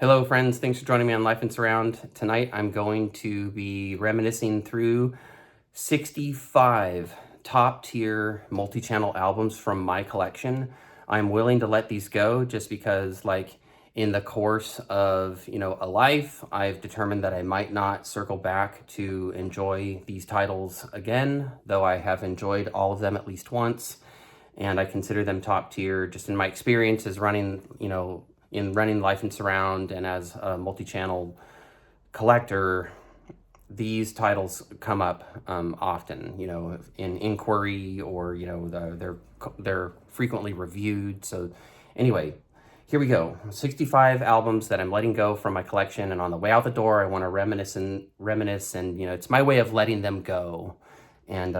Hello friends, thanks for joining me on Life and Surround. Tonight I'm going to be reminiscing through 65 top tier multi-channel albums from my collection. I'm willing to let these go just because in the course of, a life, I've determined that I might not circle back to enjoy these titles again, though I have enjoyed all of them at least once. And I consider them top tier just in my experience as running, in running Life and Surround and as a multi-channel collector. These titles come up often, in inquiry or, they're frequently reviewed. So anyway, here we go. 65 albums that I'm letting go from my collection, and on the way out the door, I want to reminisce and, it's my way of letting them go and,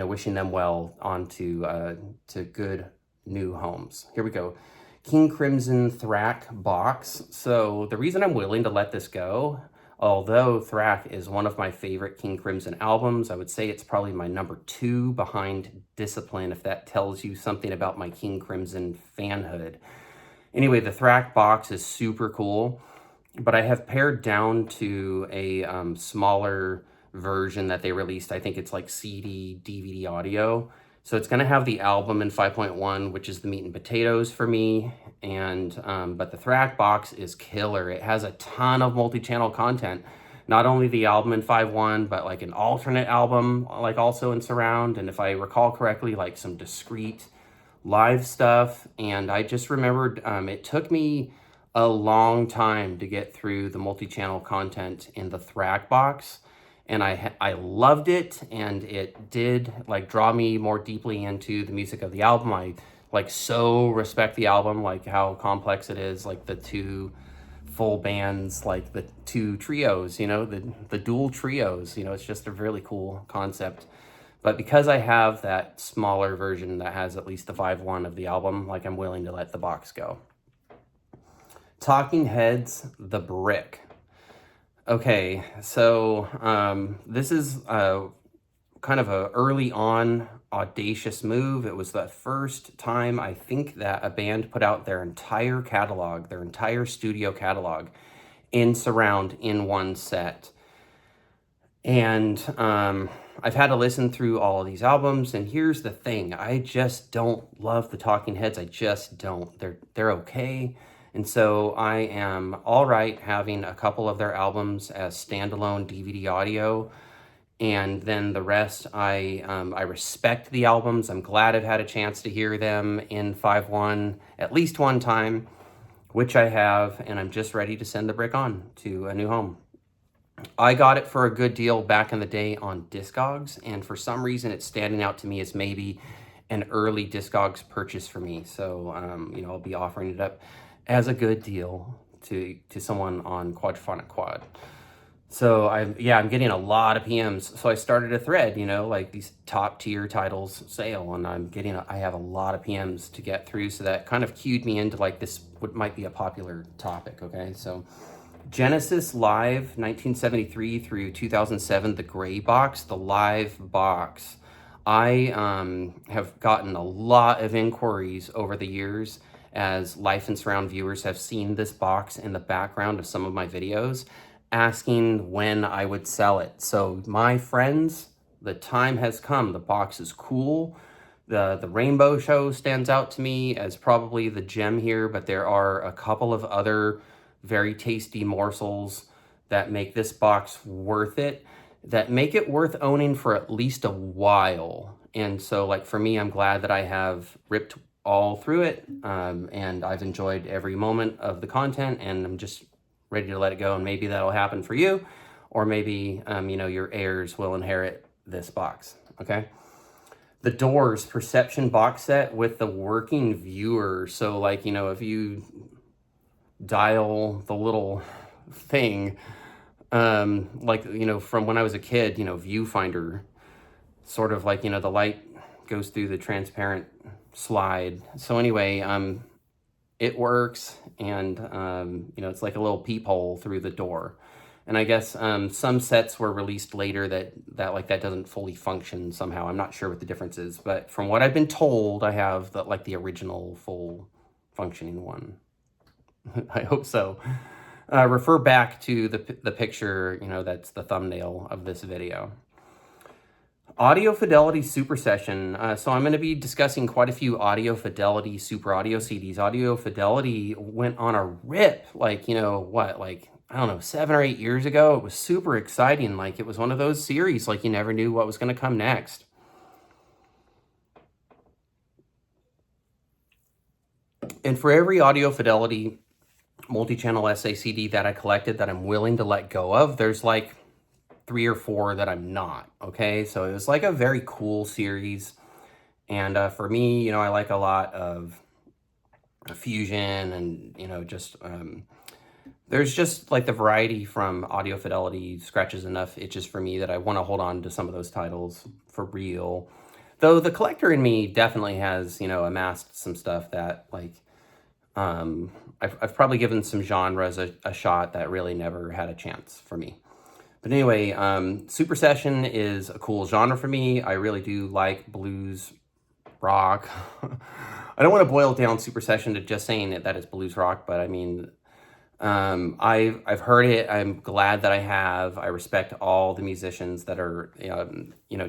wishing them well on to good new homes. Here we go. King Crimson Thrack box. So the reason I'm willing to let this go, although Thrack is one of my favorite King Crimson albums, I would say it's probably my number 2 behind Discipline, if that tells you something about my King Crimson fanhood. Anyway, the Thrack box is super cool, but I have pared down to a smaller version that they released. I think it's like CD, DVD audio. So it's going to have the album in 5.1, which is the meat and potatoes for me. And but the Thrack box is killer. It has a ton of multi-channel content. Not only the album in 5.1, but like an alternate album, like also in surround. And if I recall correctly, like some discrete live stuff. And I just remembered it took me a long time to get through the multi-channel content in the Thrack box. And I loved it, and it did like draw me more deeply into the music of the album. I so respect the album, like how complex it is, like the 2 full bands, like the 2 trios, the dual trios, it's just a really cool concept. But because I have that smaller version that has at least the 5.1 of the album, I'm willing to let the box go. Talking Heads, The Brick. Okay, so this is kind of a early on audacious move. It was the first time I think that a band put out their entire catalog, their entire studio catalog in surround in one set. And I've had to listen through all of these albums, and here's the thing. I just don't love the Talking Heads. I just don't. They're okay. And so I am all right having a couple of their albums as standalone DVD audio, and then the rest, I respect the albums. I'm glad I've had a chance to hear them in 5.1 at least one time, which I have, and I'm just ready to send the brick on to a new home. I got it for a good deal back in the day on Discogs, and for some reason it's standing out to me as maybe an early Discogs purchase for me. So, I'll be offering it up as a good deal to someone on Quadraphonic Quad. So I'm getting a lot of PMs. So I started a thread, like these top tier titles sale, and I have a lot of PMs to get through. So that kind of cued me into this, what might be a popular topic. Okay. So Genesis Live 1973 through 2007, the gray box, the live box. I have gotten a lot of inquiries over the years as Life and Surround viewers have seen this box in the background of some of my videos, asking when I would sell it. So my friends, the time has come. The box is cool. The rainbow show stands out to me as probably the gem here, but there are a couple of other very tasty morsels that make this box worth it, that make it worth owning for at least a while. And so for me, I'm glad that I have ripped all through it, and I've enjoyed every moment of the content, and I'm just ready to let it go. And maybe that'll happen for you, or maybe your heirs will inherit this box. Okay. The Doors Perception box set with the working viewer. So if you dial the little thing, from when I was a kid, viewfinder, sort of the light goes through the transparent slide. So anyway, it works, and it's like a little peephole through the door. And I guess some sets were released later that doesn't fully function somehow. I'm not sure what the difference is, but from what I've been told, I have the original full functioning one. I hope so. refer back to the picture, that's the thumbnail of this video. Audio Fidelity Super Session. So I'm going to be discussing quite a few Audio Fidelity Super Audio CDs. Audio Fidelity went on a rip, like, I don't know, 7 or 8 years ago. It was super exciting. Like, it was one of those series, like, you never knew what was going to come next. And for every Audio Fidelity multi-channel SACD that I collected that I'm willing to let go of, there's like 3 or 4 that I'm not, okay? So it was like a very cool series. And for me, I like a lot of fusion and, there's just like the variety from Audio Fidelity scratches enough itches for me that I want to hold on to some of those titles for real. Though the collector in me definitely has, amassed some stuff that like, I've probably given some genres a shot that really never had a chance for me. But anyway, Super Session is a cool genre for me. I really do like blues rock. I don't want to boil down Super Session to just saying that it's blues rock, but I mean, I've heard it. I'm glad that I have. I respect all the musicians that are,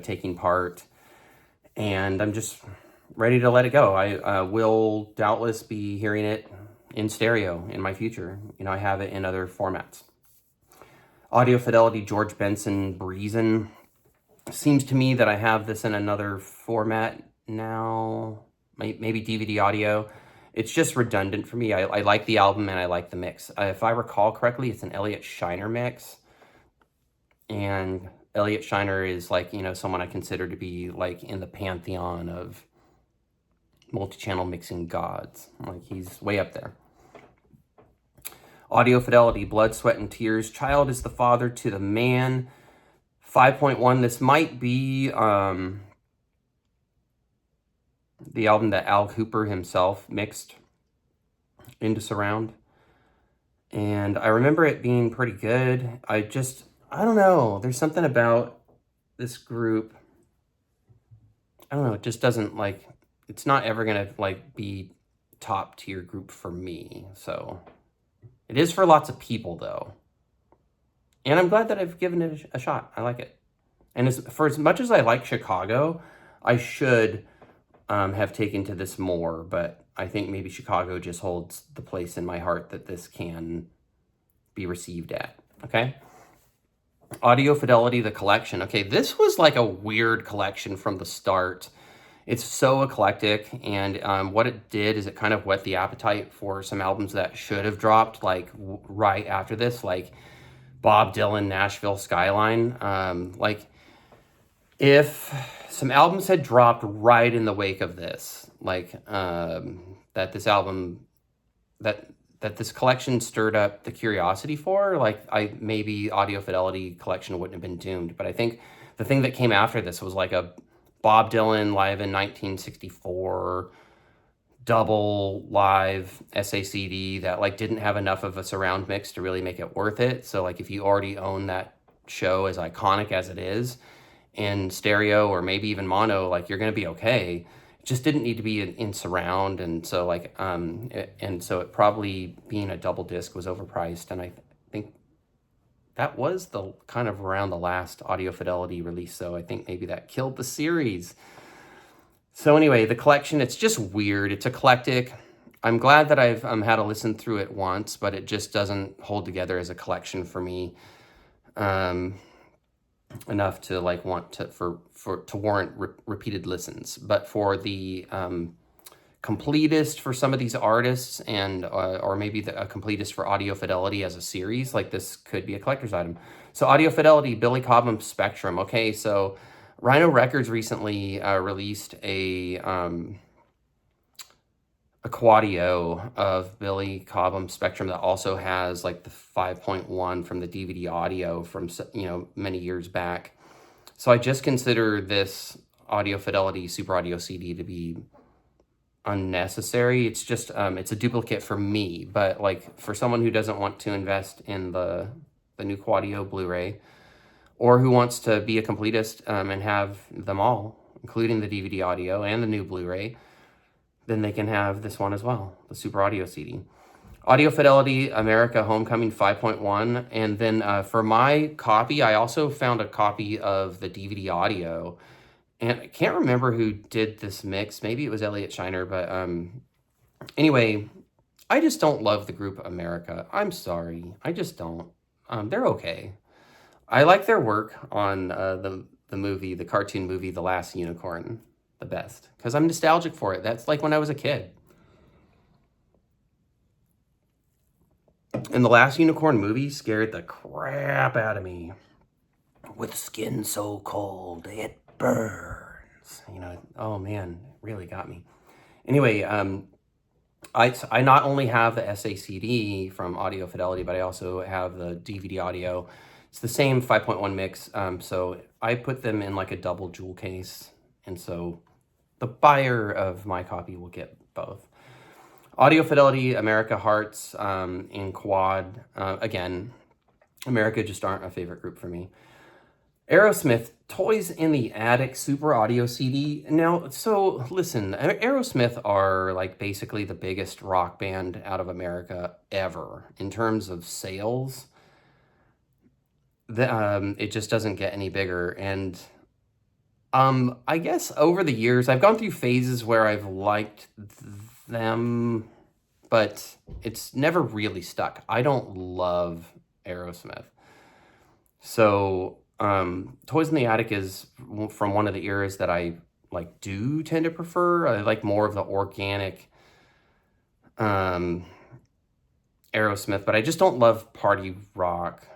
taking part, and I'm just ready to let it go. I will doubtless be hearing it in stereo in my future. I have it in other formats. Audio Fidelity George Benson Breezin'. Seems to me that I have this in another format now, maybe DVD audio. It's just redundant for me. I like the album and I like the mix. If I recall correctly, it's an Elliot Shiner mix. And Elliot Shiner is like, someone I consider to be like in the pantheon of multi-channel mixing gods. Like, he's way up there. Audio Fidelity, Blood, Sweat, and Tears. Child is the father to the man. 5.1. This might be the album that Al Cooper himself mixed into surround. And I remember it being pretty good. I don't know. There's something about this group. I don't know. It just doesn't like, it's not ever going to like be top tier group for me. So it is for lots of people though. And I'm glad that I've given it a shot. I like it. And for as much as I like Chicago, I should have taken to this more, but I think maybe Chicago just holds the place in my heart that this can be received at, okay? Audio Fidelity, the collection. Okay, this was like a weird collection from the start. It's so eclectic, and what it did is it kind of whet the appetite for some albums that should have dropped like right after this, like Bob Dylan, Nashville Skyline. Like, if some albums had dropped right in the wake of this, like that this album, that this collection stirred up the curiosity for, like, maybe Audio Fidelity collection wouldn't have been doomed. But I think the thing that came after this was like a Bob Dylan live in 1964 double live SACD that like didn't have enough of a surround mix to really make it worth it. So like if you already own that show, as iconic as it is, in stereo or maybe even mono, like you're gonna be okay. It just didn't need to be in surround, and so like so it probably being a double disc was overpriced, and I think that was the kind of around the last Audio Fidelity release, so I think maybe that killed the series. So anyway, the collection, it's just weird. It's eclectic. I'm glad that I've had to listen through it once, but it just doesn't hold together as a collection for me enough to like want to to warrant repeated listens. But for the completist for some of these artists, and or maybe a completist for Audio Fidelity as a series, like this could be a collector's item. So Audio Fidelity, Billy Cobham Spectrum. Okay, so Rhino Records recently released a Quadio of Billy Cobham Spectrum that also has like the 5.1 from the DVD audio from, many years back. So I just consider this Audio Fidelity Super Audio CD to be unnecessary. It's just, it's a duplicate for me, but like for someone who doesn't want to invest in the new Quadio Blu-ray, or who wants to be a completist and have them all, including the DVD audio and the new Blu-ray, then they can have this one as well, the Super Audio CD. Audio Fidelity America Homecoming 5.1. And then for my copy, I also found a copy of the DVD audio. And I can't remember who did this mix. Maybe it was Elliot Shiner. But anyway, I just don't love the group America. I'm sorry. I just don't. They're okay. I like their work on the movie, the cartoon movie, The Last Unicorn, the best. Because I'm nostalgic for it. That's like when I was a kid. And The Last Unicorn movie scared the crap out of me. With skin so cold, it burns. You know, oh man, it really got me. Anyway, I not only have the SACD from Audio Fidelity, but I also have the DVD audio. It's the same 5.1 mix, so I put them in like a double jewel case, and so the buyer of my copy will get both. Audio Fidelity, America Hearts, in quad. Again, America just aren't a favorite group for me. Aerosmith, Toys in the Attic Super Audio CD. Now, so listen, Aerosmith are like basically the biggest rock band out of America ever in terms of sales. It just doesn't get any bigger. And I guess over the years, I've gone through phases where I've liked them, but it's never really stuck. I don't love Aerosmith. So Toys in the Attic is from one of the eras that I like do tend to prefer. I like more of the organic Aerosmith, but I just don't love party rock.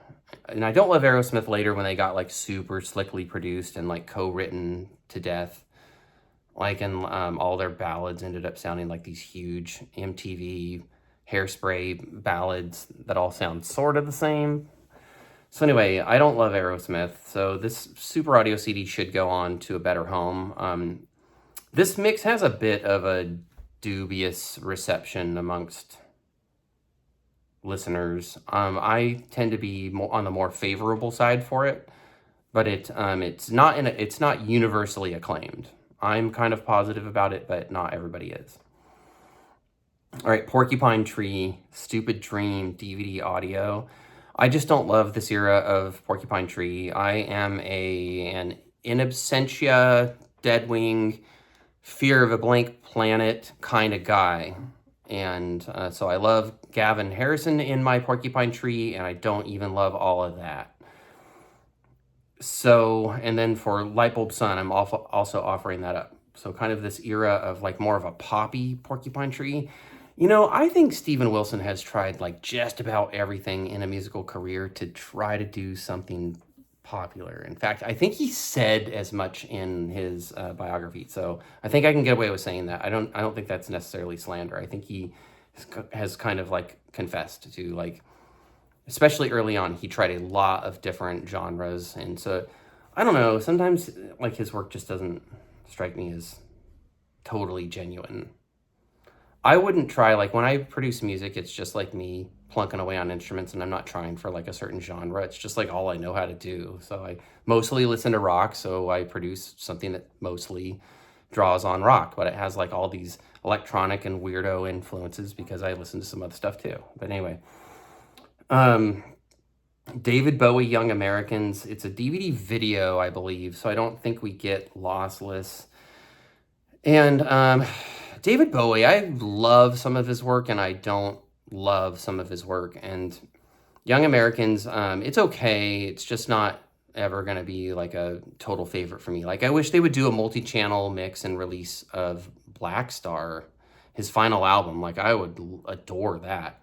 And I don't love Aerosmith later when they got like super slickly produced and like co-written to death. Like, and all their ballads ended up sounding like these huge MTV Hairspray ballads that all sound sort of the same. So anyway, I don't love Aerosmith, so this Super Audio CD should go on to a better home. This mix has a bit of a dubious reception amongst listeners. I tend to be more on the more favorable side for it, but it's not universally acclaimed. I'm kind of positive about it, but not everybody is. All right, Porcupine Tree, Stupid Dream, DVD audio. I just don't love this era of Porcupine Tree. I am an in absentia, Deadwing, Fear of a Blank Planet kind of guy. And so I love Gavin Harrison in my Porcupine Tree, and I don't even love all of that. So, and then for Lightbulb Sun, I'm also offering that up. So kind of this era of like more of a poppy Porcupine Tree. You know, I think Steven Wilson has tried like just about everything in a musical career to try to do something popular. In fact, I think he said as much in his biography. So I think I can get away with saying that. I don't think that's necessarily slander. I think he has kind of like confessed to like, especially early on, he tried a lot of different genres. And so I don't know, sometimes like his work just doesn't strike me as totally genuine. I wouldn't try, like when I produce music, it's just like me plunking away on instruments and I'm not trying for like a certain genre. It's just like all I know how to do. So I mostly listen to rock, so I produce something that mostly draws on rock, but it has like all these electronic and weirdo influences because I listen to some other stuff too. But anyway, David Bowie, Young Americans. It's a DVD video, I believe, so I don't think we get lossless. And David Bowie, I love some of his work and I don't love some of his work. And Young Americans, it's okay. It's just not ever going to be like a total favorite for me. Like I wish they would do a multi-channel mix and release of Black Star, his final album. Like I would adore that.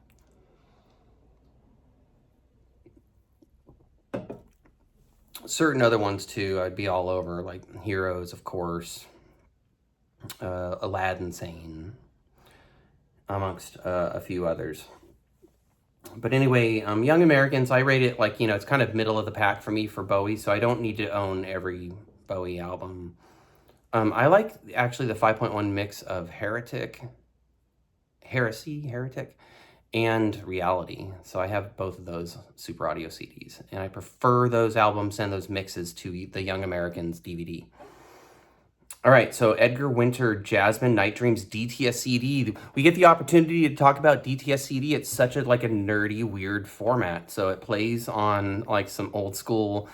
Certain other ones too, I'd be all over, like Heroes, of course. Aladdin Sane, amongst a few others. But anyway, Young Americans, I rate it like, you know, it's kind of middle of the pack for me for Bowie, so I don't need to own every Bowie album. I like actually the 5.1 mix of Heretic, and Reality. So I have both of those Super Audio CDs, and I prefer those albums and those mixes to the Young Americans DVD. All right, so Edgar Winter, Jasmine Night Dreams, DTS CD. We get the opportunity to talk about DTS CD. It's such a like a nerdy, weird format. So it plays on like some old school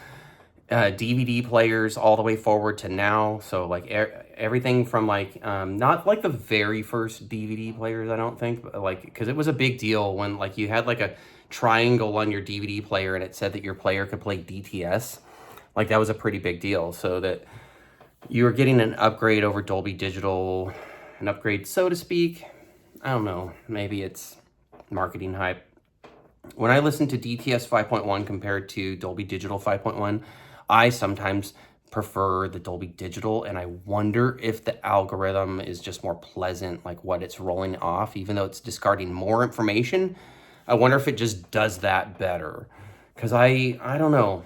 DVD players all the way forward to now. So like everything from like not like the very first DVD players, I don't think, but like because it was a big deal when like you had like a triangle on your DVD player and it said that your player could play DTS. Like that was a pretty big deal. So that you were getting an upgrade over Dolby Digital, an upgrade so to speak. I don't know, maybe it's marketing hype. When I listen to DTS 5.1 compared to Dolby Digital 5.1, I sometimes prefer the Dolby Digital, and I wonder if the algorithm is just more pleasant, like what it's rolling off, even though it's discarding more information. I wonder if it just does that better. Because I don't know.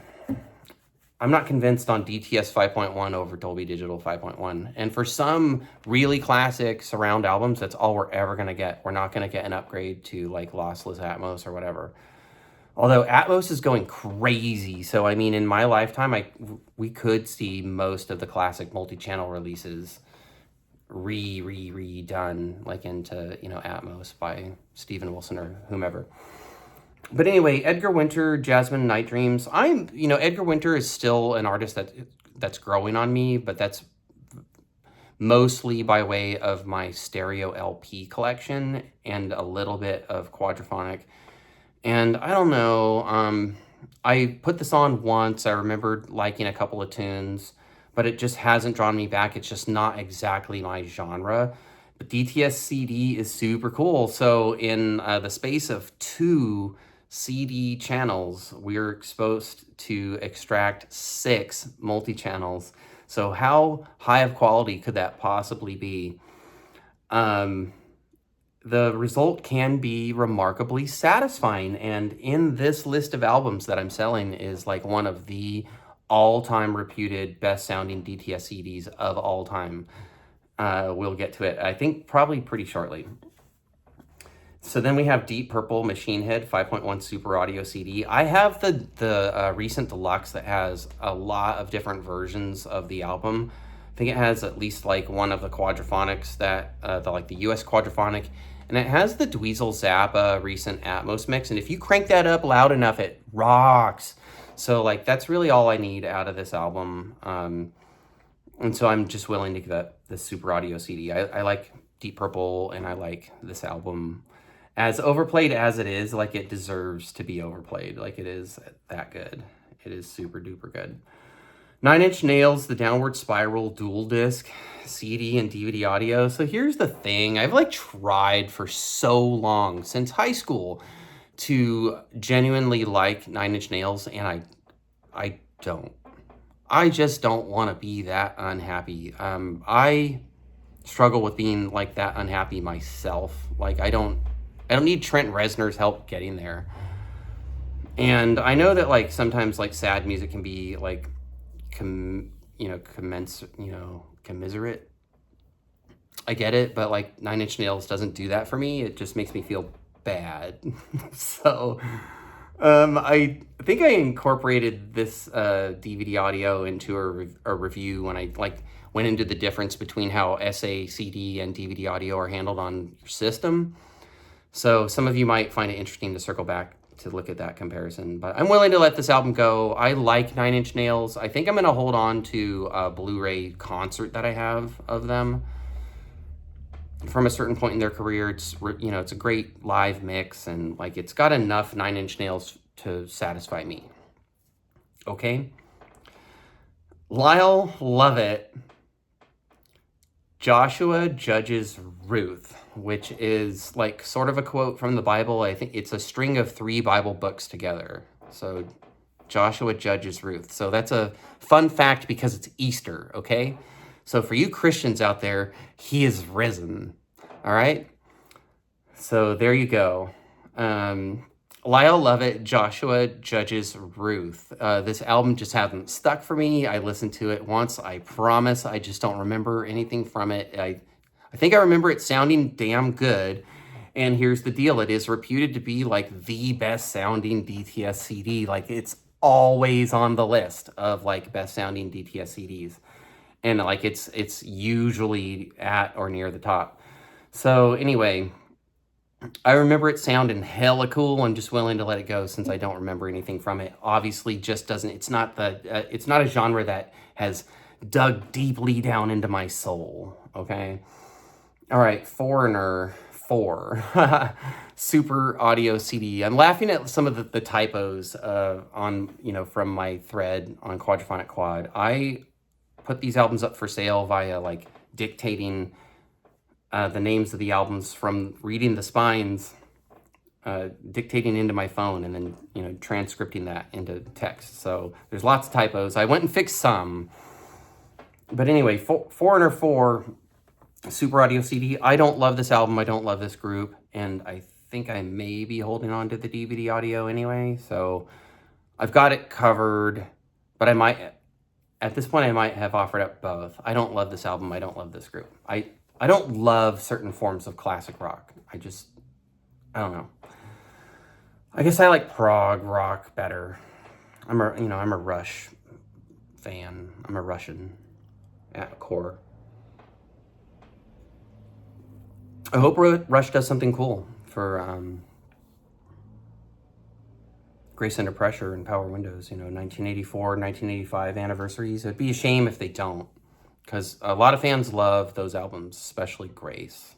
I'm not convinced on DTS 5.1 over Dolby Digital 5.1. And for some really classic surround albums, that's all we're ever going to get. We're not going to get an upgrade to like lossless Atmos or whatever. Although Atmos is going crazy. So, I mean, in my lifetime, we could see most of the classic multi-channel releases redone like into, you know, Atmos by Steven Wilson or whomever. But anyway, Edgar Winter, Jasmine Night Dreams. Edgar Winter is still an artist that's growing on me, but that's mostly by way of my stereo LP collection and a little bit of quadraphonic. And I don't know, I put this on once. I remembered liking a couple of tunes, but it just hasn't drawn me back. It's just not exactly my genre. But DTS CD is super cool. So in the space of 2 CD channels, we're exposed to extract 6 multi-channels. So how high of quality could that possibly be? The result can be remarkably satisfying. And in this list of albums that I'm selling is like one of the all-time reputed best sounding DTS CDs of all time. We'll get to it, I think, probably pretty shortly. So then we have Deep Purple Machine Head 5.1 Super Audio CD. I have the recent deluxe that has a lot of different versions of the album. I think it has at least like one of the quadraphonics that, the US quadraphonic, and it has the Dweezil Zappa recent Atmos mix. And if you crank that up loud enough, it rocks. So like that's really all I need out of this album. And so I'm just willing to give it the Super Audio CD. I like Deep Purple and I like this album. As overplayed as it is, like it deserves to be overplayed. Like it is that good. It is super duper good. 9 Inch Nails, the Downward Spiral dual disc CD and DVD audio. So here's the thing. I've like tried for so long since high school to genuinely like 9 Inch Nails, and I don't. I just don't want to be that unhappy. I struggle with being like that unhappy myself. Like I don't need Trent Reznor's help getting there. And I know that like sometimes like sad music can be like commiserate. I get it, but like 9 Inch Nails doesn't do that for me. It just makes me feel bad. So I think I incorporated this DVD audio into a review when I like went into the difference between how SA, CD, and DVD audio are handled on your system. So some of you might find it interesting to circle back to look at that comparison, but I'm willing to let this album go. I like 9 Inch Nails. I think I'm going to hold on to a Blu-ray concert that I have of them from a certain point in their career. It's, you know, it's a great live mix, and like it's got enough 9 Inch Nails to satisfy me. Okay. Lyle Lovett, Joshua judges Ruth, which is like sort of a quote from the Bible. I think it's a string of 3 Bible books together. So Joshua judges Ruth. So that's a fun fact because it's Easter, okay? So for you Christians out there, he is risen, all right? So there you go. Lyle Lovett, Joshua judges Ruth. This album just hasn't stuck for me. I listened to it once, I promise. I just don't remember anything from it. I think I remember it sounding damn good. And here's the deal. It is reputed to be like the best sounding DTS CD. Like it's always on the list of like best sounding DTS CDs. and like it's usually at or near the top. So anyway, I remember it sounding hella cool. I'm just willing to let it go since I don't remember anything from it. Obviously, just doesn't. It's not a genre that has dug deeply down into my soul. Okay. All right, Foreigner 4, Super Audio CD. I'm laughing at some of the typos on, from my thread on Quadraphonic Quad. I put these albums up for sale via like dictating the names of the albums from reading the spines, dictating into my phone, and then, transcripting that into text. So there's lots of typos. I went and fixed some. But anyway, Foreigner 4, Super Audio CD. I don't love this album. I don't love this group. And I think I may be holding on to the DVD audio anyway. So I've got it covered. But at this point, I might have offered up both. I don't love this album. I don't love this group. I don't love certain forms of classic rock. I don't know. I guess I like prog rock better. I'm a Rush fan. I'm a Russian at core. I hope Rush does something cool for Grace Under Pressure and Power Windows, 1984, 1985 anniversaries. It'd be a shame if they don't, because a lot of fans love those albums, especially Grace.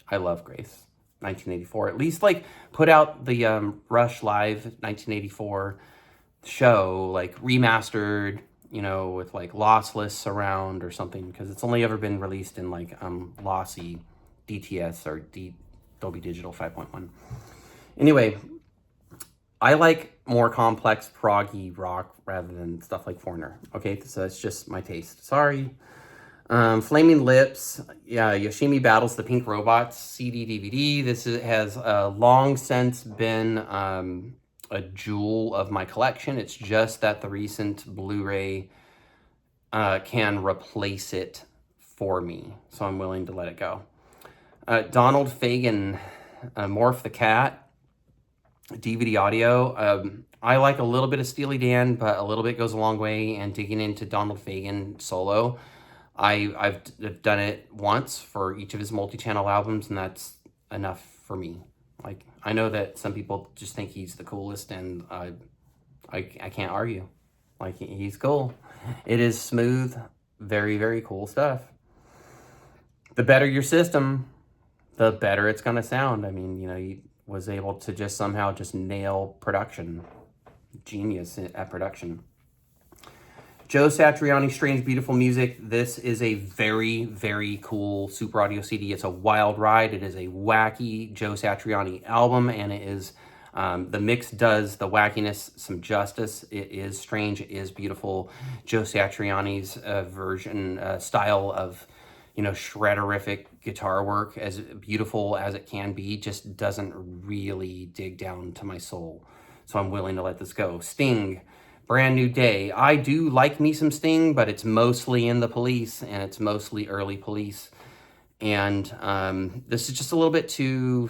I love Grace, 1984. At least, like, put out the Rush Live 1984 show, like, remastered, with, like, lossless surround or something, because it's only ever been released in, like, lossy DTS or Dolby Digital 5.1. Anyway, I like more complex proggy rock rather than stuff like Foreigner. Okay, so that's just my taste. Sorry. Flaming Lips, yeah, Yoshimi Battles the Pink Robots CD DVD. This has long since been a jewel of my collection. It's just that the recent Blu-ray can replace it for me, so I'm willing to let it go. Donald Fagen, Morph the Cat, DVD audio. I like a little bit of Steely Dan, but a little bit goes a long way, and digging into Donald Fagen solo. I've done it once for each of his multi-channel albums, and that's enough for me. Like, I know that some people just think he's the coolest, and I can't argue. Like, he's cool. It is smooth, very, very cool stuff. The better your system, the better it's gonna sound. I mean, he was able to just somehow just nail production. Genius at production. Joe Satriani, Strange Beautiful Music. This is a very, very cool Super Audio CD. It's a wild ride. It is a wacky Joe Satriani album, and it is, the mix does the wackiness some justice. It is strange. It is beautiful. Joe Satriani's version, style of, shredderific guitar work, as beautiful as it can be, just doesn't really dig down to my soul. So I'm willing to let this go. Sting, Brand New Day. I do like me some Sting, but it's mostly in the Police, and it's mostly early Police. And this is just a little bit too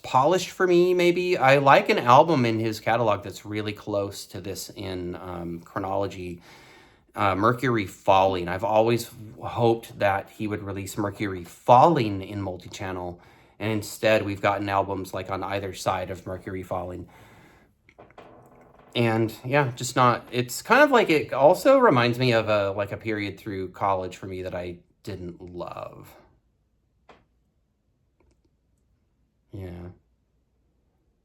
polished for me, maybe. I like an album in his catalog that's really close to this in chronology. Mercury Falling. I've always hoped that he would release Mercury Falling in multi-channel, and instead we've gotten albums like on either side of Mercury Falling. And yeah, just not, it's kind of like, it also reminds me of a period through college for me that I didn't love. Yeah.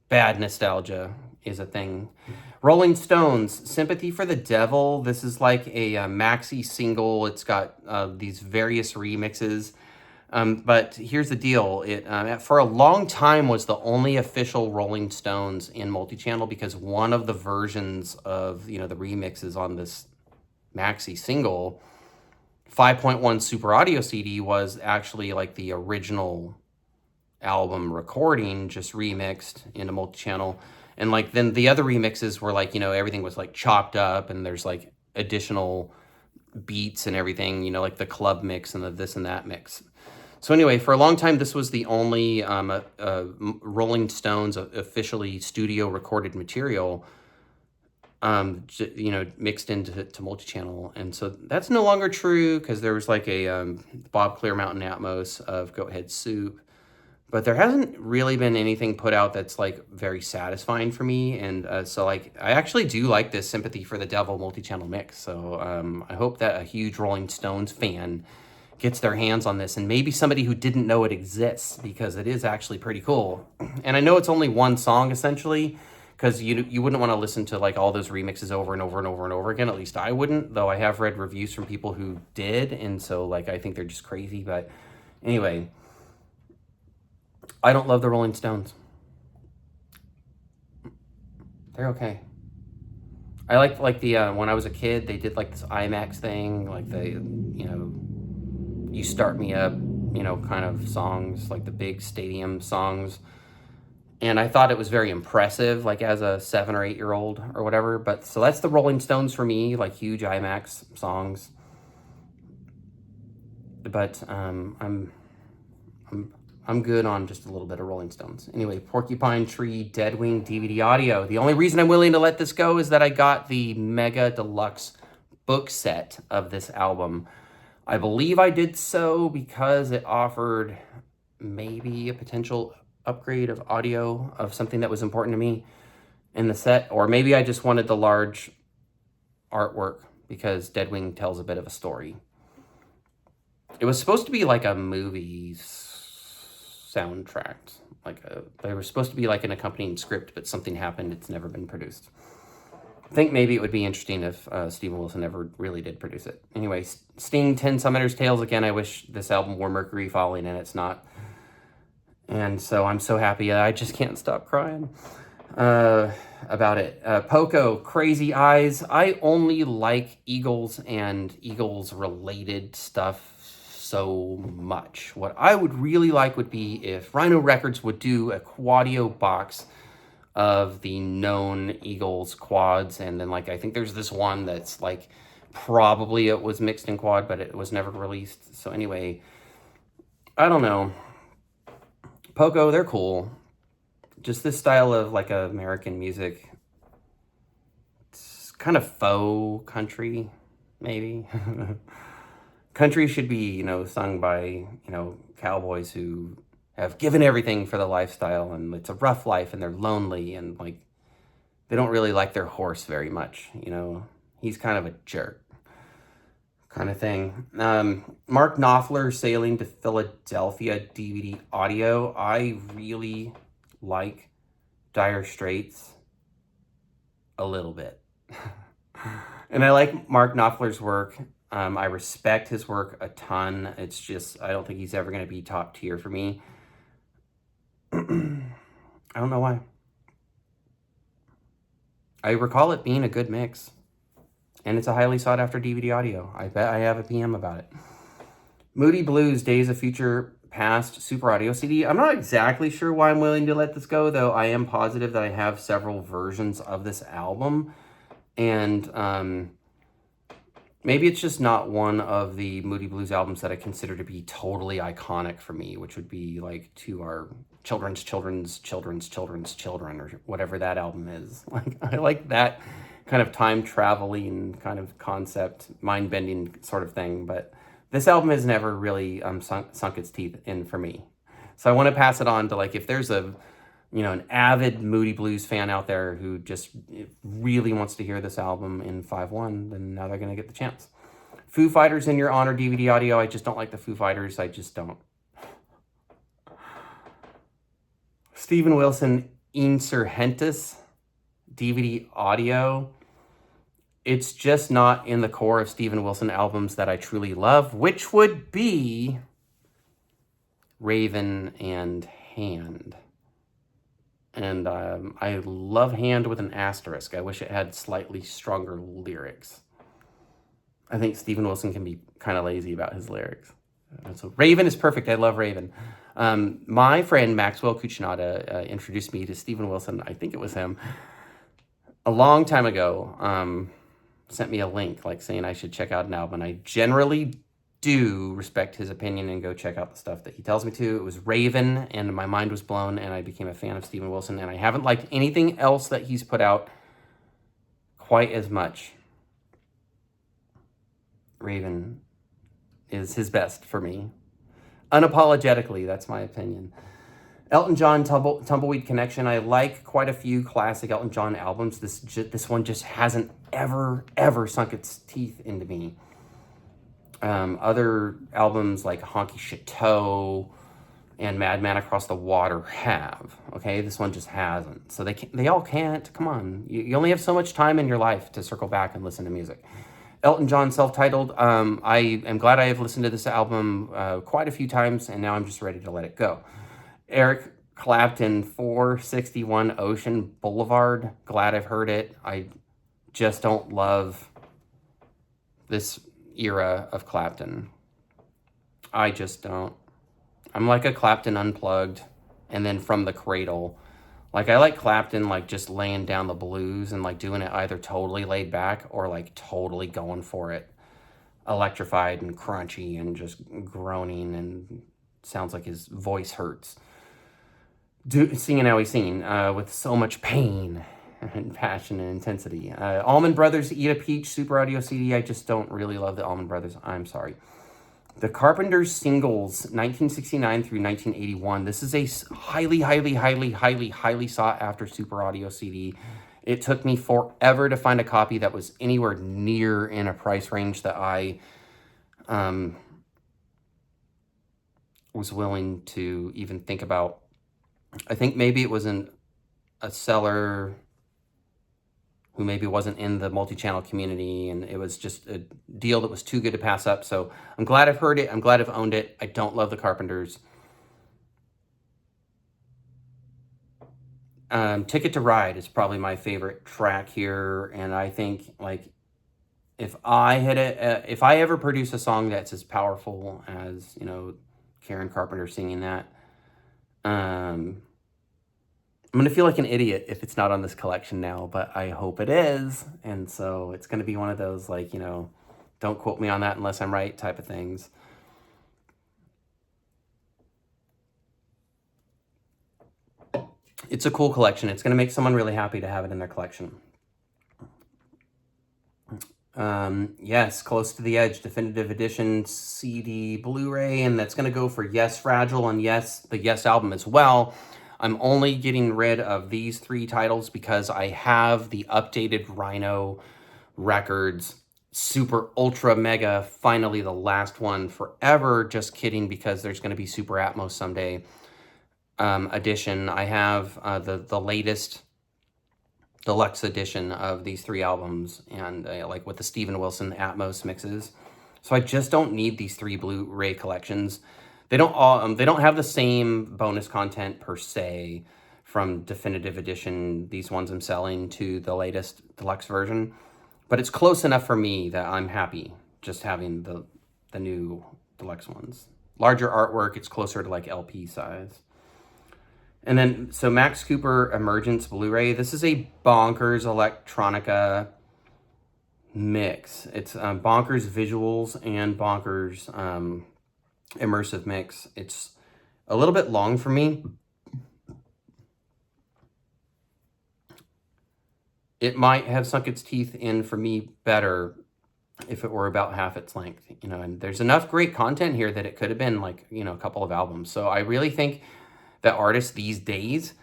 Bad nostalgia is a thing. Rolling Stones, Sympathy for the Devil. This is like a maxi single. It's got these various remixes. But here's the deal. It for a long time was the only official Rolling Stones in multi-channel, because one of the versions of, the remixes on this maxi single, 5.1 Super Audio CD, was actually like the original album recording, just remixed into multi-channel. And like then the other remixes were like, everything was like chopped up, and there's like additional beats and everything, like the club mix and the this and that mix. So anyway, for a long time, this was the only Rolling Stones officially studio recorded material. you know, mixed into multi-channel. And so that's no longer true because there was like a Bob Clear Mountain Atmos of Goat Head Soup. But there hasn't really been anything put out that's like very satisfying for me. And so like, I actually do like this Sympathy for the Devil multi-channel mix. So I hope that a huge Rolling Stones fan gets their hands on this, and maybe somebody who didn't know it exists, because it is actually pretty cool. And I know it's only one song essentially, because you wouldn't want to listen to like all those remixes over and over and over and over again. At least I wouldn't, though I have read reviews from people who did, and so like I think they're just crazy. But anyway, I don't love the Rolling Stones. They're okay. I like the when I was a kid, they did like this IMAX thing, like the, you know, You Start Me Up, you know, kind of songs, like the big stadium songs. And I thought it was very impressive, like as a 7 or 8 year old or whatever. But so that's the Rolling Stones for me, like huge IMAX songs. But I'm good on just a little bit of Rolling Stones. Anyway, Porcupine Tree Deadwing DVD audio. The only reason I'm willing to let this go is that I got the Mega Deluxe book set of this album. I believe I did so because it offered maybe a potential upgrade of audio of something that was important to me in the set. Or maybe I just wanted the large artwork because Deadwing tells a bit of a story. It was supposed to be like a movie soundtrack. There was supposed to be like an accompanying script, but something happened. It's never been produced. I think maybe it would be interesting if Steven Wilson ever really did produce it. Anyway, Sting, 10 Summoners Tales. Again, I wish this album were Mercury Falling, and it's not. And so I'm so happy. I just can't stop crying about it. Poco, Crazy Eyes. I only like Eagles and Eagles-related stuff so much. What I would really like would be if Rhino Records would do a Quadio box of the known Eagles quads, and then like I think there's this one that's like probably it was mixed in quad, but it was never released. So anyway, I don't know. Poco, they're cool. Just this style of like American music. It's kind of faux country, maybe. Country should be, you know, sung by, you know, cowboys who have given everything for the lifestyle, and it's a rough life, and they're lonely, and like they don't really like their horse very much, you know. He's kind of a jerk kind of thing. Mark Knopfler, Sailing to Philadelphia DVD audio. I really like Dire Straits a little bit. And I like Mark Knopfler's work. I respect his work a ton. It's just, I don't think he's ever going to be top tier for me. I don't know why. I recall it being a good mix. And it's a highly sought after DVD audio. I bet I have a PM about it. Moody Blues, Days of Future Past Super Audio CD. I'm not exactly sure why I'm willing to let this go, though I am positive that I have several versions of this album. And maybe it's just not one of the Moody Blues albums that I consider to be totally iconic for me, which would be like To Our Children's Children, or whatever that album is. Like, I like that kind of time traveling kind of concept, mind bending sort of thing. But this album has never really sunk its teeth in for me. So I want to pass it on to, like, if there's a, you know, an avid Moody Blues fan out there who just really wants to hear this album in 5/1, then now they're going to get the chance. Foo Fighters, In Your Honor DVD audio. I just don't like the Foo Fighters. I just don't. Steven Wilson, Insurgentis DVD audio. It's just not in the core of Steven Wilson albums that I truly love, which would be Raven and Hand. And I love Hand with an asterisk. I wish it had slightly stronger lyrics. I think Steven Wilson can be kind of lazy about his lyrics. So Raven is perfect. I love Raven. My friend Maxwell Cuccinata introduced me to Steven Wilson. I think it was him. A long time ago, sent me a link like saying I should check out an album. I generally do respect his opinion and go check out the stuff that he tells me to. It was Raven, and my mind was blown, and I became a fan of Steven Wilson, and I haven't liked anything else that he's put out quite as much. Raven is his best for me. Unapologetically, that's my opinion. Elton John, Tumbleweed Connection. I like quite a few classic Elton John albums. This one just hasn't ever sunk its teeth into me. Other albums like Honky Chateau and Madman Across the Water have. Okay, this one just hasn't. So they all can't. Come on, you only have so much time in your life to circle back and listen to music. Elton John, self-titled. I am glad I have listened to this album quite a few times, and now I'm just ready to let it go. Eric Clapton, 461 Ocean Boulevard. Glad I've heard it. I just don't love this era of Clapton. I just don't. I'm like a Clapton Unplugged and then From the Cradle. Like, I like Clapton, like, just laying down the blues and, like, doing it either totally laid back or, like, totally going for it. Electrified and crunchy and just groaning and sounds like his voice hurts. Singing how he's singing with so much pain and passion and intensity. Allman Brothers, Eat a Peach, Super Audio CD. I just don't really love the Allman Brothers. I'm sorry. The Carpenters Singles, 1969 through 1981. This is a highly sought after Super Audio CD. It took me forever to find a copy that was anywhere near in a price range that I was willing to even think about. I think maybe it was a seller who maybe wasn't in the multi-channel community, and it was just a deal that was too good to pass up. So I'm glad I've heard it. I'm glad I've owned it. I don't love the Carpenters. Ticket to Ride is probably my favorite track here, and I think, like, if I ever produce a song that's as powerful as, you know, Karen Carpenter singing that, I'm going to feel like an idiot if it's not on this collection now, but I hope it is. And so it's going to be one of those, like, you know, don't quote me on that unless I'm right type of things. It's a cool collection. It's going to make someone really happy to have it in their collection. Yes, Close to the Edge, Definitive Edition, CD, Blu-ray, and that's going to go for Yes, Fragile, and yes, the Yes album as well. I'm only getting rid of these 3 titles because I have the updated Rhino Records Super Ultra Mega, finally the last one forever. Just kidding, because there's going to be Super Atmos someday edition. I have the latest deluxe edition of these 3 albums, and like with the Steven Wilson Atmos mixes. So I just don't need these 3 Blu-ray collections. They don't have the same bonus content per se from Definitive Edition, these ones I'm selling, to the latest deluxe version. But it's close enough for me that I'm happy just having the new deluxe ones. Larger artwork, it's closer to like LP size. And then, so Max Cooper Emergence Blu-ray. This is a bonkers electronica mix. It's bonkers visuals and bonkers immersive mix. It's a little bit long for me. It might have sunk its teeth in for me better if it were about half its length, you know, and there's enough great content here that it could have been like, you know, a couple of albums. So I really think that artists these days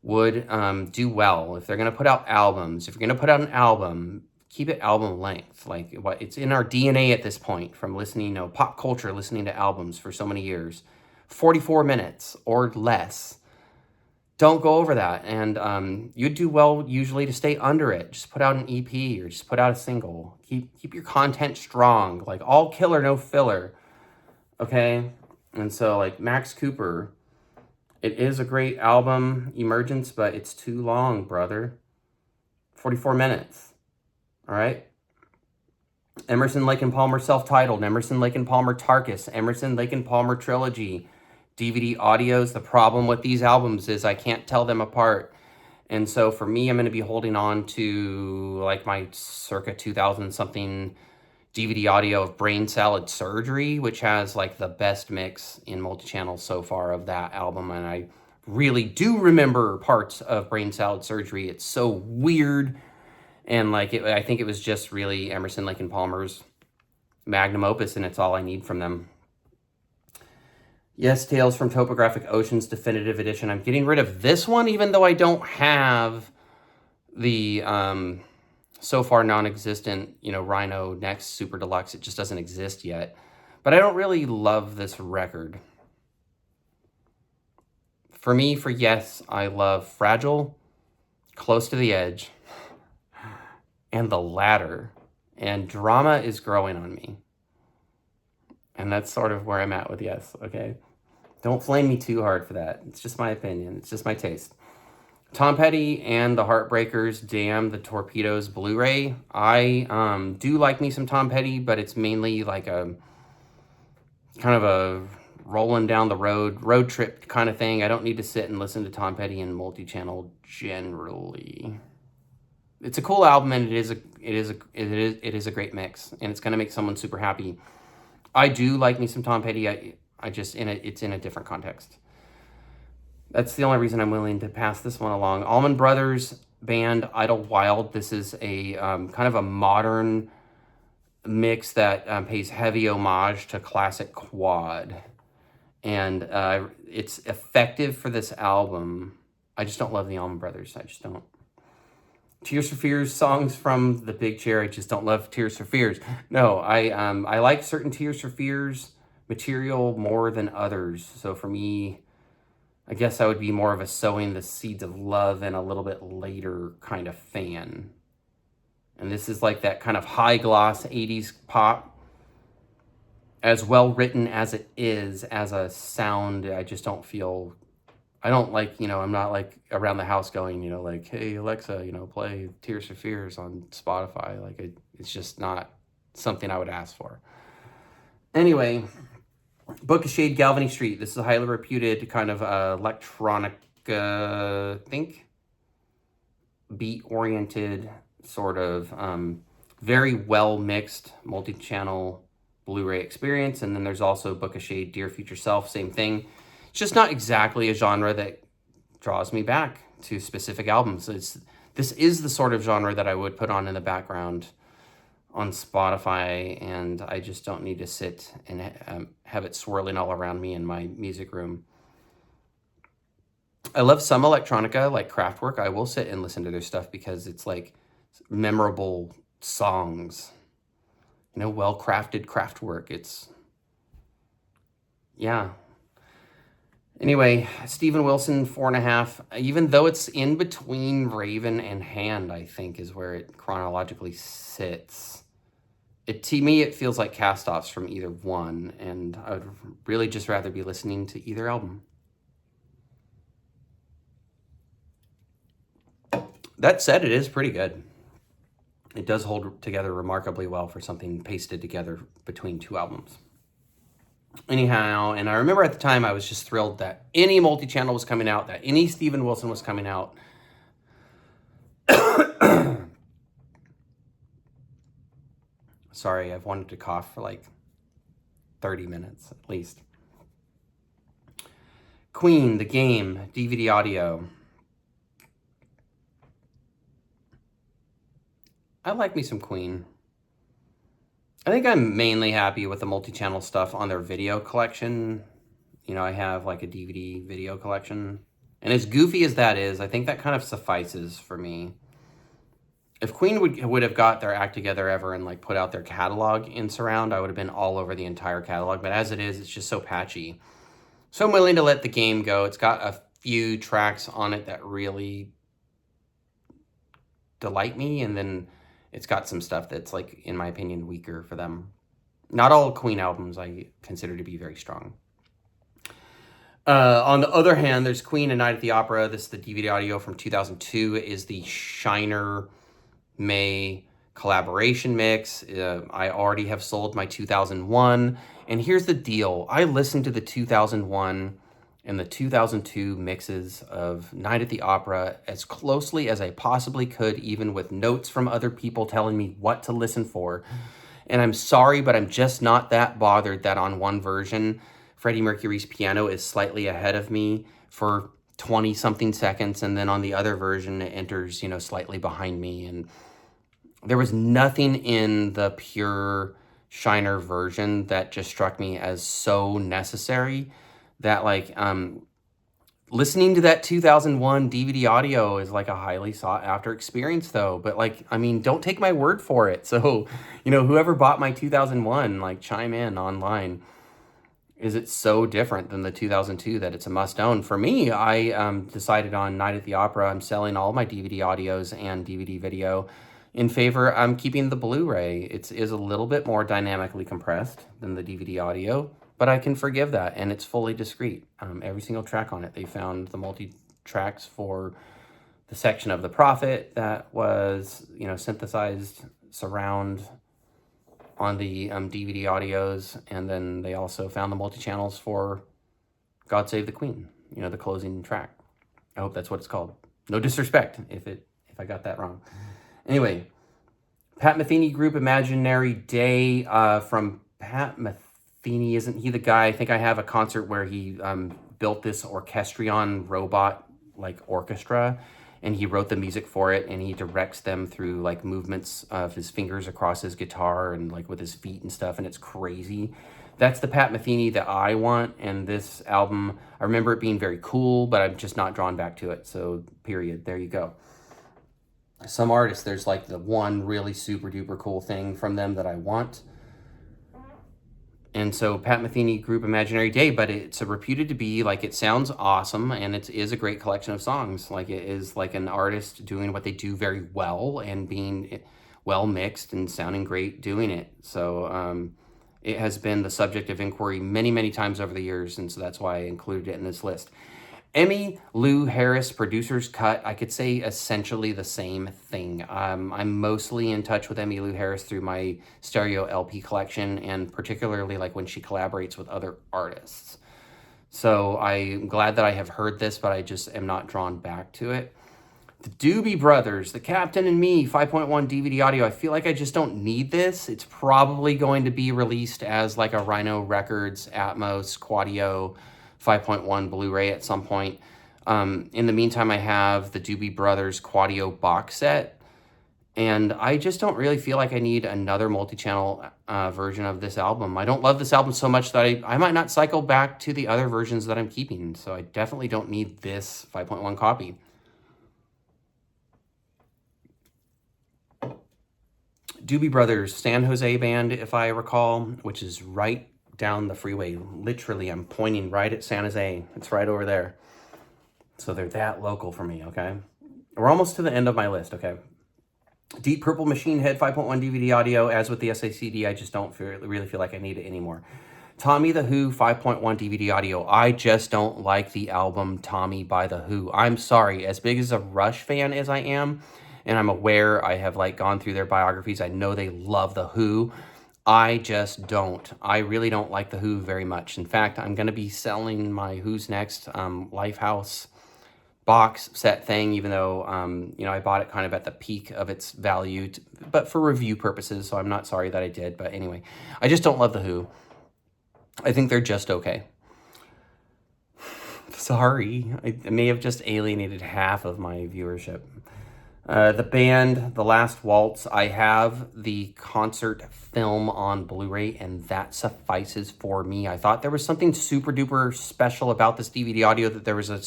would do well if they're going to put out albums. If you're going to put out an album, keep it album length. Like, what it's in our DNA at this point from listening, you know, pop culture, listening to albums for so many years. 44 minutes or less. Don't go over that. And you'd do well usually to stay under it. Just put out an EP or just put out a single. Keep your content strong. Like, all killer, no filler. Okay? And so, like, Max Cooper, it is a great album, Emergence, but it's too long, brother. 44 minutes. All right? Emerson, Lake and Palmer self-titled, Emerson, Lake and Palmer Tarkus, Emerson, Lake and Palmer Trilogy, DVD audios. The problem with these albums is I can't tell them apart. And so for me, I'm going to be holding on to like my circa 2000 something DVD audio of Brain Salad Surgery, which has like the best mix in multi-channel so far of that album. And I really do remember parts of Brain Salad Surgery. It's so weird And like, I think it was just really Emerson, Lake and Palmer's magnum opus, and it's all I need from them. Yes, Tales from Topographic Oceans Definitive Edition. I'm getting rid of this one, even though I don't have the so far non-existent, Rhino Next Super Deluxe. It just doesn't exist yet. But I don't really love this record. For me, for Yes, I love Fragile, Close to the Edge, and The Ladder. And Drama is growing on me. And that's sort of where I'm at with Yes, okay? Don't flame me too hard for that. It's just my opinion. It's just my taste. Tom Petty and the Heartbreakers, Damn the Torpedoes Blu-ray. I do like me some Tom Petty, but it's mainly like a kind of a rolling down the road trip kind of thing. I don't need to sit and listen to Tom Petty and Multichannel generally. It's a cool album, and it is a great mix, and it's going to make someone super happy. I do like me some Tom Petty. I just it's in a different context. That's the only reason I'm willing to pass this one along. Allman Brothers band Idlewild. This is a kind of a modern mix that pays heavy homage to classic quad. And it's effective for this album. I just don't love the Allman Brothers. I just don't. Tears for Fears songs from The Big Chair. I just don't love Tears for Fears. No, I like certain Tears for Fears material more than others. So for me, I guess I would be more of a Sowing the Seeds of Love and a little bit later kind of fan. And this is like that kind of high gloss 80s pop. As well written as it is, as a sound, I just don't feel, I don't like, I'm not like around the house going, like, hey, Alexa, play Tears for Fears on Spotify. Like, it's just not something I would ask for. Anyway, Book of Shade, Galvany Street. This is a highly reputed kind of electronic, beat-oriented, sort of very well-mixed multi-channel Blu-ray experience. And then there's also Book of Shade, Dear Future Self, same thing. It's just not exactly a genre that draws me back to specific albums. This is the sort of genre that I would put on in the background on Spotify, and I just don't need to sit and have it swirling all around me in my music room. I love some electronica, like Kraftwerk. I will sit and listen to their stuff because it's like memorable songs. Well-crafted Kraftwerk. It's, yeah. Anyway, Steven Wilson, 4.5. Even though it's in between Raven and Hand, I think, is where it chronologically sits. To me, it feels like cast-offs from either one, and I would really just rather be listening to either album. That said, it is pretty good. It does hold together remarkably well for something pasted together between two albums. Anyhow, and I remember at the time I was just thrilled that any multi-channel was coming out, that any Steven Wilson was coming out. Sorry, I've wanted to cough for like 30 minutes at least. Queen, The Game, DVD audio. I like me some Queen. I think I'm mainly happy with the multi-channel stuff on their video collection. I have like a DVD video collection. And as goofy as that is, I think that kind of suffices for me. If Queen would have got their act together ever and like put out their catalog in surround, I would have been all over the entire catalog. But as it is, it's just so patchy. So I'm willing to let The Game go. It's got a few tracks on it that really delight me, and then it's got some stuff that's, like, in my opinion, weaker for them. Not all Queen albums I consider to be very strong. On the other hand, there's Queen and Night at the Opera. This is the DVD audio from 2002. Is the Shiner May collaboration mix. I already have sold my 2001. And here's the deal. I listened to the 2001 and the 2002 mixes of Night at the Opera as closely as I possibly could, even with notes from other people telling me what to listen for. And I'm sorry, but I'm just not that bothered that on one version, Freddie Mercury's piano is slightly ahead of me for 20-something seconds, and then on the other version, it enters, slightly behind me. And there was nothing in the pure Shiner version that just struck me as so necessary that like listening to that 2001 DVD audio is like a highly sought after experience though. But like, I mean, don't take my word for it. So, you know, whoever bought my 2001, like chime in online. Is it so different than the 2002 that it's a must own? For me, I decided on Night at the Opera. I'm selling all my DVD audios and DVD video in favor. I'm keeping the Blu-ray. It is a little bit more dynamically compressed than the DVD audio, but I can forgive that, and it's fully discrete. Every single track on it. They found the multi-tracks for the section of The Prophet that was, you know, synthesized surround on the DVD audios, and then they also found the multi-channels for God Save the Queen, you know, the closing track. I hope that's what it's called. No disrespect if I got that wrong. Anyway, Pat Metheny Group Imaginary Day from Pat Metheny. Isn't he the guy? I think I have a concert where he built this orchestrion robot like orchestra, and he wrote the music for it, and he directs them through like movements of his fingers across his guitar and like with his feet and stuff, and it's crazy. That's the Pat Metheny that I want, and this album, I remember it being very cool, but I'm just not drawn back to it, so period. There you go. Some artists, there's like the one really super duper cool thing from them that I want. And so Pat Metheny Group Imaginary Day, but it's reputed to be like, it sounds awesome, and it is a great collection of songs. Like it is like an artist doing what they do very well and being well mixed and sounding great doing it. So it has been the subject of inquiry many, many times over the years, and so that's why I included it in this list. Emmylou Harris Producer's Cut, I could say essentially the same thing. I'm mostly in touch with Emmylou Harris through my stereo LP collection, and particularly like when she collaborates with other artists. So I'm glad that I have heard this, but I just am not drawn back to it. The Doobie Brothers, The Captain and Me, 5.1 DVD audio. I feel like I just don't need this. It's probably going to be released as like a Rhino Records, Atmos, Quadio, 5.1 Blu-ray at some point. In the meantime, I have the Doobie Brothers Quadio box set, and I just don't really feel like I need another multi-channel version of this album. I don't love this album so much that I might not cycle back to the other versions that I'm keeping, so I definitely don't need this 5.1 copy. Doobie Brothers San Jose Band, if I recall, which is right down the freeway. Literally, I'm pointing right at San Jose. It's right over there. So they're that local for me, okay? We're almost to the end of my list, okay? Deep Purple Machine Head 5.1 DVD audio. As with the SACD, I just don't really feel like I need it anymore. Tommy the Who 5.1 DVD audio. I just don't like the album Tommy by the Who. I'm sorry. As big as a Rush fan as I am, and I'm aware, I have like gone through their biographies. I know they love the Who. I just don't. I really don't like the Who very much. In fact, I'm going to be selling my Who's Next Lifehouse box set thing, even though, you know, I bought it kind of at the peak of its value, but for review purposes, so I'm not sorry that I did. But anyway, I just don't love the Who. I think they're just okay. Sorry. I may have just alienated half of my viewership. The band, The Last Waltz, I have the concert film on Blu-ray, and that suffices for me. I thought there was something super duper special about this DVD audio, that there was a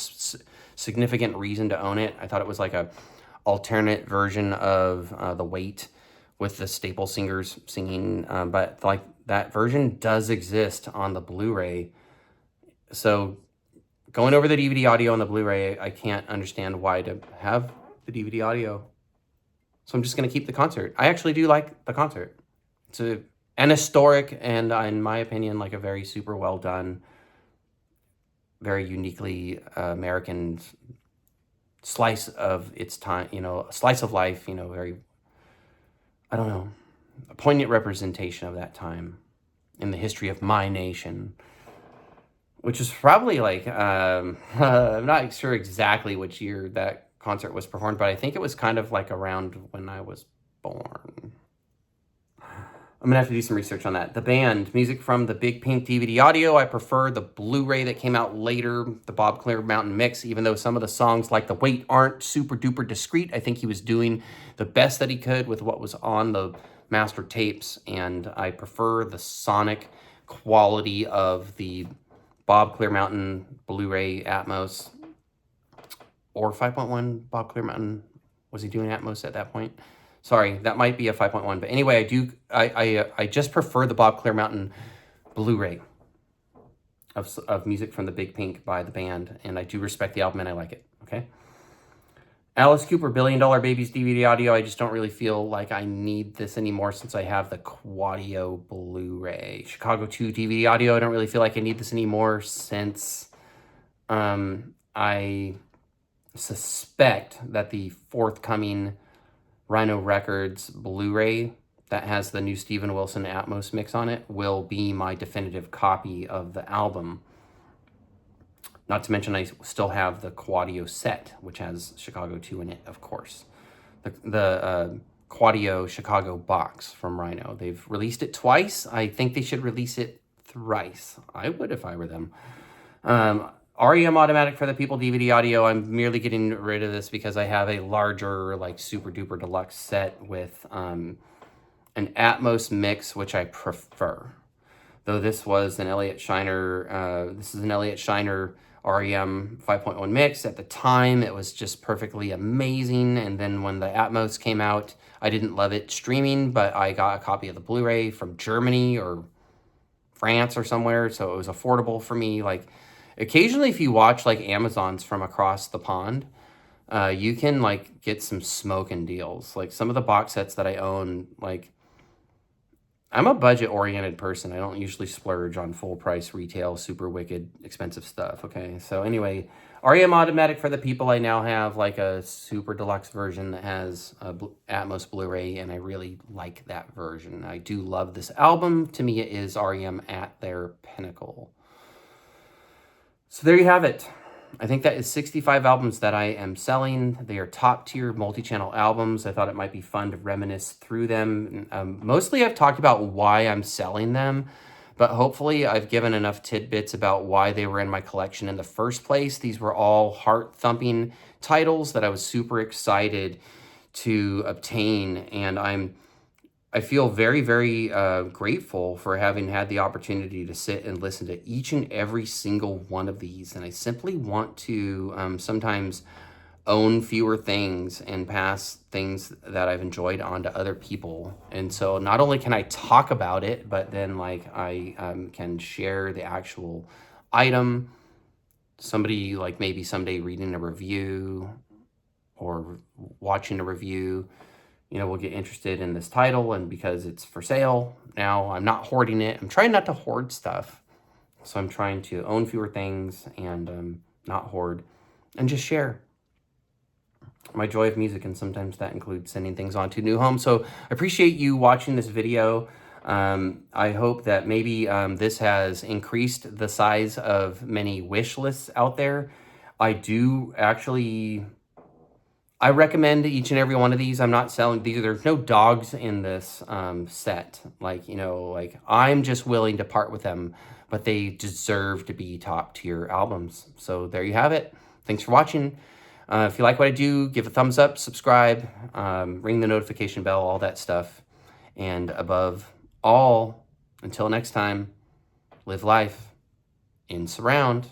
significant reason to own it. I thought it was like a alternate version of The Wait with the Staple Singers singing, but like that version does exist on the Blu-ray. So going over the DVD audio on the Blu-ray, I can't understand why to have the DVD audio. So I'm just going to keep the concert. I actually do like the concert. It's an historic and, in my opinion, like a very super well done, very uniquely American slice of its time, you know, a slice of life, you know, very, I don't know, a poignant representation of that time in the history of my nation, which is probably like, I'm not sure exactly which year that concert was performed, but I think it was kind of like around when I was born. I'm gonna have to do some research on that. The band, music from the Big Pink DVD audio. I prefer the Blu-ray that came out later, the Bob Clear Mountain mix, even though some of the songs like The Wait aren't super duper discreet. I think he was doing the best that he could with what was on the master tapes, and I prefer the sonic quality of the Bob Clear Mountain Blu-ray Atmos or 5.1 Bob Clear Mountain. Was he doing Atmos at that point? Sorry, that might be a 5.1. But anyway, I just prefer the Bob Clear Mountain Blu-ray of music from the Big Pink by the band. And I do respect the album and I like it, okay? Alice Cooper, $1 Billion Babies DVD audio. I just don't really feel like I need this anymore since I have the Quadio Blu-ray. Chicago 2 DVD audio. I don't really feel like I need this anymore since I suspect that the forthcoming Rhino Records Blu-ray that has the new Steven Wilson Atmos mix on it will be my definitive copy of the album. Not to mention I still have the Quadio set, which has Chicago 2 in it, of course. The Quadio Chicago box from Rhino. They've released it twice. I think they should release it thrice. I would if I were them. REM Automatic for the People DVD audio. I'm merely getting rid of this because I have a larger, like, super duper deluxe set with an Atmos mix, which I prefer. Though this was an Elliott Shiner, this is an Elliott Shiner REM 5.1 mix. At the time, it was just perfectly amazing. And then when the Atmos came out, I didn't love it streaming, but I got a copy of the Blu-ray from Germany or France or somewhere, so it was affordable for me. Like, occasionally if you watch like Amazons from across the pond, you can like get some smoking deals. Like some of the box sets that I own, like I'm a budget oriented person. I don't usually splurge on full price retail, super wicked, expensive stuff. Okay. So anyway, REM Automatic for the People. I now have like a super deluxe version that has a Atmos Blu-ray, and I really like that version. I do love this album. To me, it is REM at their pinnacle. So there you have it. I think that is 65 albums that I am selling. They are top-tier multi-channel albums. I thought it might be fun to reminisce through them. Mostly I've talked about why I'm selling them, but hopefully I've given enough tidbits about why they were in my collection in the first place. These were all heart-thumping titles that I was super excited to obtain, and I feel very, very grateful for having had the opportunity to sit and listen to each and every single one of these. And I simply want to sometimes own fewer things and pass things that I've enjoyed on to other people. And so not only can I talk about it, but then like I can share the actual item. Somebody like maybe someday reading a review or watching a review, you know, will get interested in this title, and because it's for sale now, I'm not hoarding it. I'm trying not to hoard stuff. So I'm trying to own fewer things and not hoard and just share my joy of music. And sometimes that includes sending things on to new homes. So I appreciate you watching this video. I hope that maybe this has increased the size of many wish lists out there. I do actually... I recommend each and every one of these. I'm not selling these. There's no dogs in this set. Like, you know, like I'm just willing to part with them, but they deserve to be top tier albums. So there you have it. Thanks for watching. If you like what I do, give a thumbs up, subscribe, ring the notification bell, all that stuff. And above all, until next time, live life in surround.